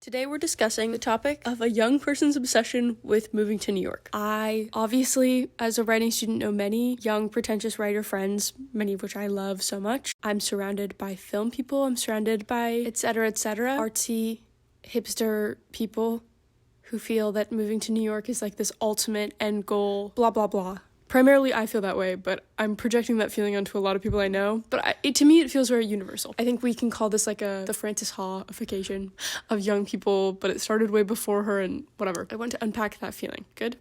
Today we're discussing the topic of a young person's obsession with moving to New York. I obviously, as a writing student, know many young, pretentious writer friends, many of which I love so much. I'm surrounded by film people, I'm surrounded by etc., artsy, hipster people who feel that moving to New York is like this ultimate end goal, blah, blah, blah. Primarily, I feel that way, but I'm projecting that feeling onto a lot of people I know. But to me, it feels very universal. I think we can call this like the Frances Ha-ification of young people, but it started way before her and whatever. I want to unpack that feeling. Good?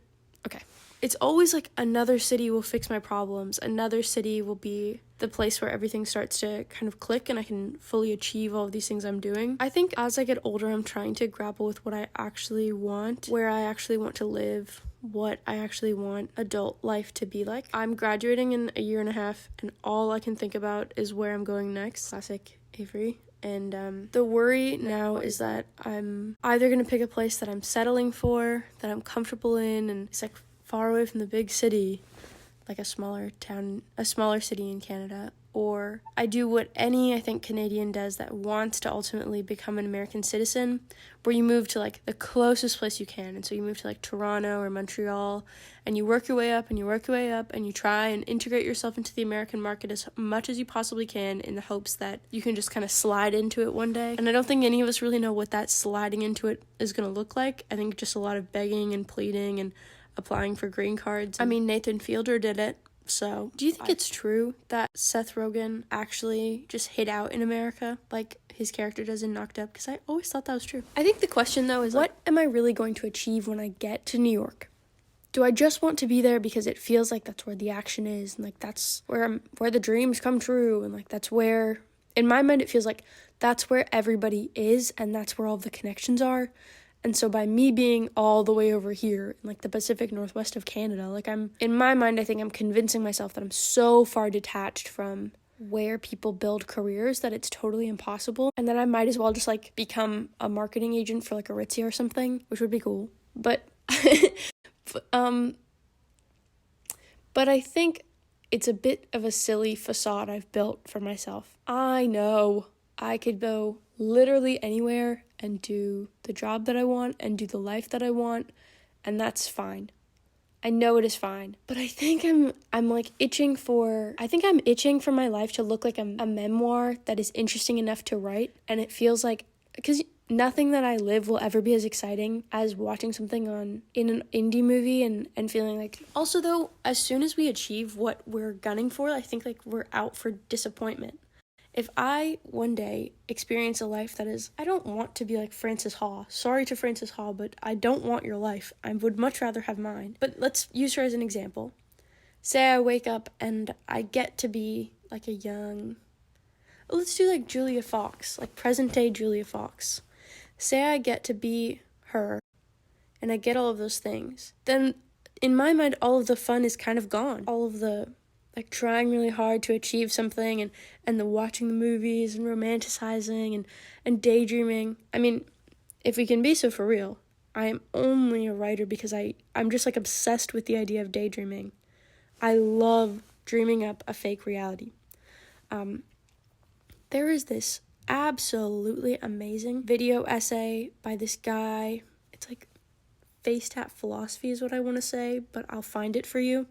Okay. It's always like another city will fix my problems. Another city will be the place where everything starts to kind of click and I can fully achieve all of these things I'm doing. I think as I get older, I'm trying to grapple with what I actually want, where I actually want to live, what I actually want adult life to be like. I'm graduating in a year and a half, and all I can think about is where I'm going next. Classic Avery. And the worry now is that I'm either going to pick a place that I'm settling for, that I'm comfortable in, and it's like far away from the big city, like a smaller town, a smaller city in Canada, or I do what any, I think, Canadian does that wants to ultimately become an American citizen, where you move to like the closest place you can. And so you move to like Toronto or Montreal, and you work your way up and you work your way up and you try and integrate yourself into the American market as much as you possibly can in the hopes that you can just kind of slide into it one day. And I don't think any of us really know what that sliding into it is going to look like. I think just a lot of begging and pleading and applying for green cards. I mean, Nathan Fielder did it. So, do you think it's true that Seth Rogen actually just hid out in America like his character does in Knocked Up? Because I always thought that was true. I think the question, though, is what am I really going to achieve when I get to New York? Do I just want to be there because it feels like that's where the action is, and like that's where the dreams come true, and like that's where, in my mind, it feels like that's where everybody is, and that's where all the connections are. And so by me being all the way over here in like the Pacific Northwest of Canada, like in my mind, I think I'm convincing myself that I'm so far detached from where people build careers that it's totally impossible. And that I might as well just like become a marketing agent for like Aritzia or something, which would be cool. But, but I think it's a bit of a silly facade I've built for myself. I know I could go literally anywhere and do the job that I want and do the life that I want, and that's fine. I know it is fine. But I think I'm itching for my life to look like a memoir that is interesting enough to write, and it feels like, because nothing that I live will ever be as exciting as watching something in an indie movie and feeling like, also though, as soon as we achieve what we're gunning for, I think like we're out for disappointment. If I one day experience a life that is, I don't want to be like Frances Ha. Sorry to Frances Ha, but I don't want your life. I would much rather have mine. But let's use her as an example. Say I wake up and I get to be like let's do like Julia Fox, like present day Julia Fox. Say I get to be her and I get all of those things. Then in my mind, all of the fun is kind of gone. All of the like trying really hard to achieve something and the watching the movies and romanticizing and daydreaming. I mean, if we can be so for real, I am only a writer because I'm just like obsessed with the idea of daydreaming. I love dreaming up a fake reality. There is this absolutely amazing video essay by this guy. It's like face tap philosophy is what I want to say, but I'll find it for you.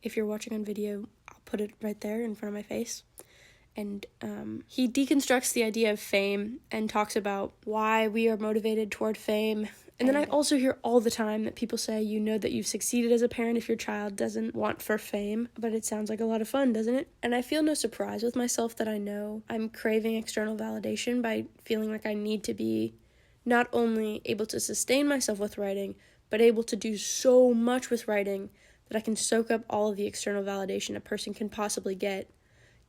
If you're watching on video, I'll put it right there in front of my face. And he deconstructs the idea of fame and talks about why we are motivated toward fame. And then I also hear all the time that people say, you know that you've succeeded as a parent if your child doesn't want for fame. But it sounds like a lot of fun, doesn't it? And I feel no surprise with myself that I know I'm craving external validation by feeling like I need to be not only able to sustain myself with writing, but able to do so much with writing that I can soak up all of the external validation a person can possibly get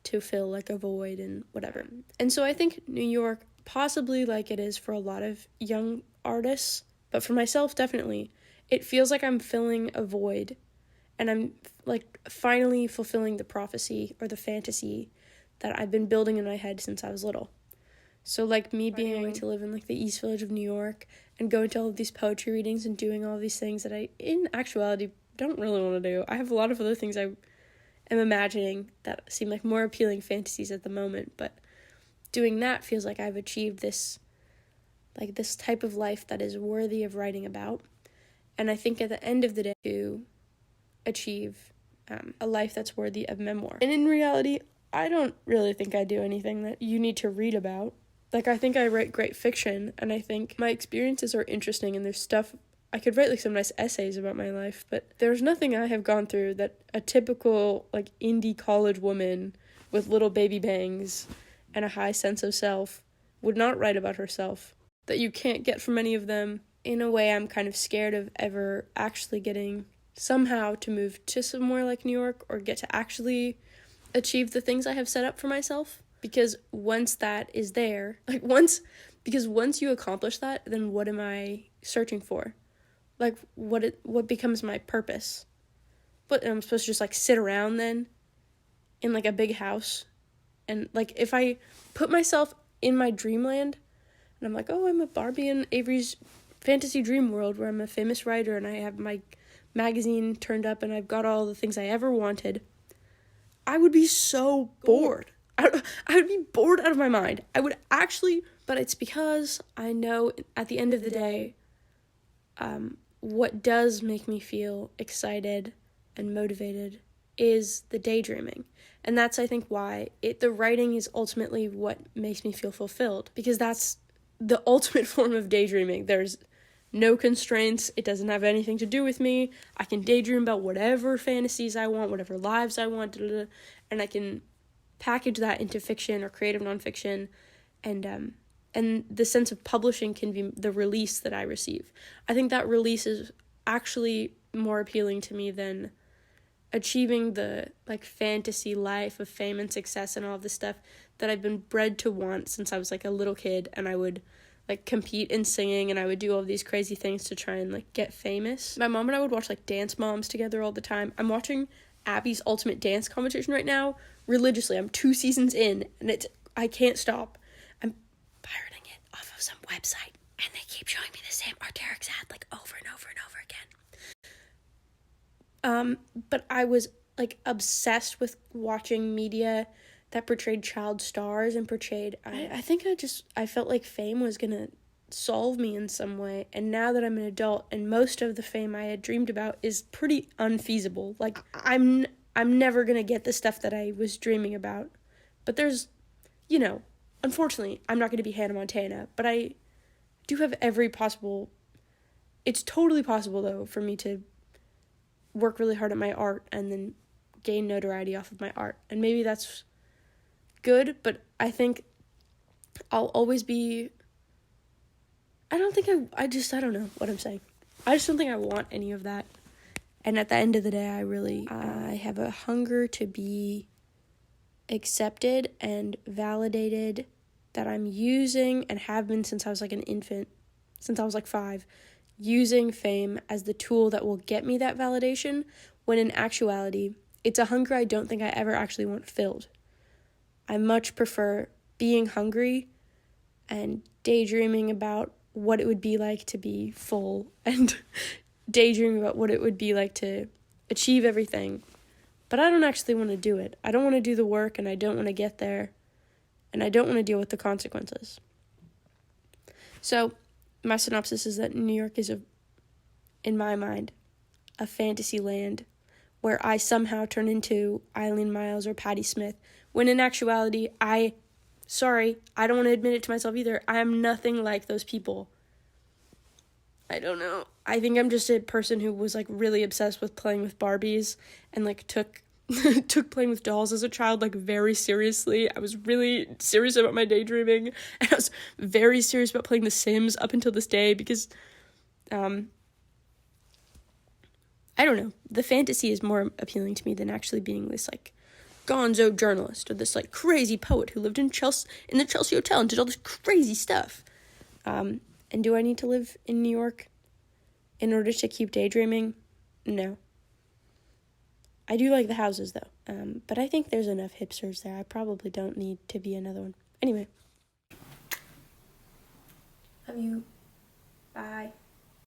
to fill like a void and whatever. And so I think New York, possibly like it is for a lot of young artists, but for myself, definitely, it feels like I'm filling a void and I'm like finally fulfilling the prophecy or the fantasy that I've been building in my head since I was little. So like me being able to live in like the East Village of New York and going to all of these poetry readings and doing all of these things that I, in actuality, don't really want to do. I have a lot of other things I am imagining that seem like more appealing fantasies at the moment, but doing that feels like I've achieved this like this type of life that is worthy of writing about. And I think at the end of the day, to achieve a life that's worthy of memoir. And in reality, I don't really think I do anything that you need to read about. Like, I think I write great fiction, and I think my experiences are interesting, and there's stuff, I could write, like, some nice essays about my life, but there's nothing I have gone through that a typical, like, indie college woman with little baby bangs and a high sense of self would not write about herself, that you can't get from any of them. In a way, I'm kind of scared of ever actually getting somehow to move to somewhere like New York or get to actually achieve the things I have set up for myself. Because once that is there, once you accomplish that, then what am I searching for? Like, what becomes my purpose? But I'm supposed to just, like, sit around then in, like, a big house? And, like, if I put myself in my dreamland, and I'm like, oh, I'm a Barbie in Avery's fantasy dream world where I'm a famous writer and I have my magazine turned up and I've got all the things I ever wanted, I would be so bored. I would be bored out of my mind. I would actually, but it's because I know at the end of the day, what does make me feel excited and motivated is the daydreaming. And that's, I think, why the writing is ultimately what makes me feel fulfilled, because that's the ultimate form of daydreaming. There's no constraints. It doesn't have anything to do with me. I can daydream about whatever fantasies I want, whatever lives I want, and I can package that into fiction or creative nonfiction, and the sense of publishing can be the release that I receive. I think that release is actually more appealing to me than achieving the, like, fantasy life of fame and success and all of this stuff that I've been bred to want since I was, like, a little kid, and I would, like, compete in singing, and I would do all these crazy things to try and, like, get famous. My mom and I would watch, like, Dance Moms together all the time. I'm watching Abby's Ultimate Dance Competition right now religiously. I'm 2 seasons in, and I can't stop. I'm pirating it off of some website, and they keep showing me the same Arterix ad, like, over and over and over again. But I was, like, obsessed with watching media that portrayed child stars and portrayed, I think I felt like fame was gonna solve me in some way, and now that I'm an adult and most of the fame I had dreamed about is pretty unfeasible, like, I'm never gonna get the stuff that I was dreaming about, but there's, unfortunately, I'm not gonna be Hannah Montana, but I do have it's totally possible, though, for me to work really hard at my art and then gain notoriety off of my art, and maybe that's good, but I think I'll always be, I don't know what I'm saying. I just don't think I want any of that. And at the end of the day, I have a hunger to be accepted and validated, that I'm using and have been since I was, like, an infant, since I was, like, 5, using fame as the tool that will get me that validation, when in actuality, it's a hunger I don't think I ever actually want filled. I much prefer being hungry and daydreaming about what it would be like to be full and daydreaming about what it would be like to achieve everything. But I don't actually want to do it. I don't want to do the work, and I don't want to get there, and I don't want to deal with the consequences. So my synopsis is that New York is, in my mind, a fantasy land where I somehow turn into Eileen Miles or Patti Smith, when in actuality, I don't want to admit it to myself either, I am nothing like those people. I don't know. I think I'm just a person who was, like, really obsessed with playing with Barbies and, like, took playing with dolls as a child, like, very seriously. I was really serious about my daydreaming, and I was very serious about playing The Sims up until this day, because, I don't know, the fantasy is more appealing to me than actually being this, like, gonzo journalist or this, like, crazy poet who lived in the Chelsea Hotel and did all this crazy stuff. And do I need to live in New York in order to keep daydreaming? No. I do like the houses, though. But I think there's enough hipsters there. I probably don't need to be another one. Anyway. Love you. Bye.